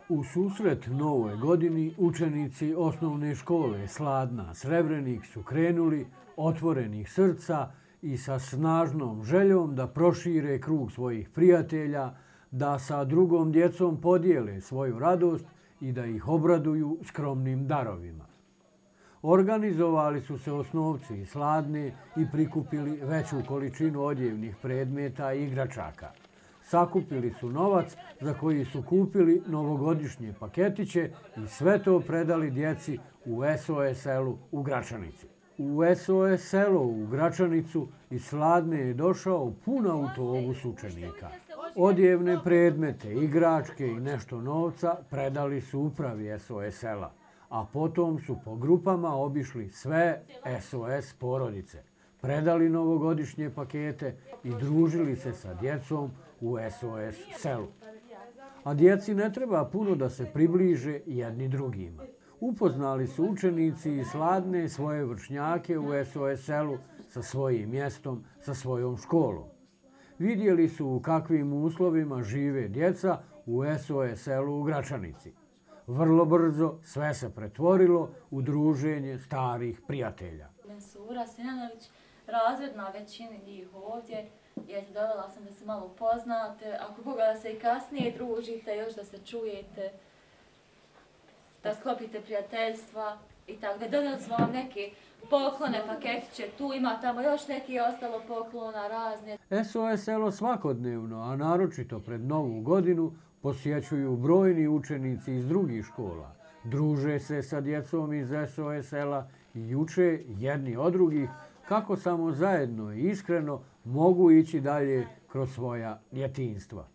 U susret novoj godini učenici osnovne škole Sladna Srebrenik su krenuli otvorenih srca i sa snažnom željom da prošire krug svojih prijatelja, da sa drugom djecom podijele svoju radost i da ih obraduju skromnim darovima. Organizovali su se osnovci iz Sladne i prikupili veću količinu odjevnih predmeta i igračaka. Sakupili su novac za koji su kupili novogodišnje paketiće i sve to predali djeci u SOS selu u Gračanici. U SOS selo u Gračanicu iz Sladne je došao pun autobus učenika. Odjevne predmete, igračke i nešto novca predali su upravi SOS sela, a potom su po grupama obišli sve SOS porodice, predali novogodišnje pakete i družili se sa djecom u SOS selu. A djeci ne treba puno da se približe jedni drugima. Upoznali su učenici iz Sladne svoje vršnjake u SOS selu sa svojim mjestom, sa svojom školom. Vidjeli su u kakvim uslovima žive djeca u SOS selu u Gračanici. Vrlo brzo sve se pretvorilo u druženje starih prijatelja. Mensura Sinanović, razredna većina njih ovdje, dovela sam da se malo poznate, ako Boga da se i kasnije družite, još da se čujete, da sklopite prijateljstva i tako da. Donijeli smo vam neke poklone, paketiće, tu ima tamo još neki ostalo poklona razne. SOS selo svakodnevno, a naročito pred Novu godinu, posjećuju brojni učenici iz drugih škola. Druže se sa djecom iz SOS sela i uče jedni od drugih kako samo zajedno i iskreno mogu ići dalje kroz svoja djetinjstva.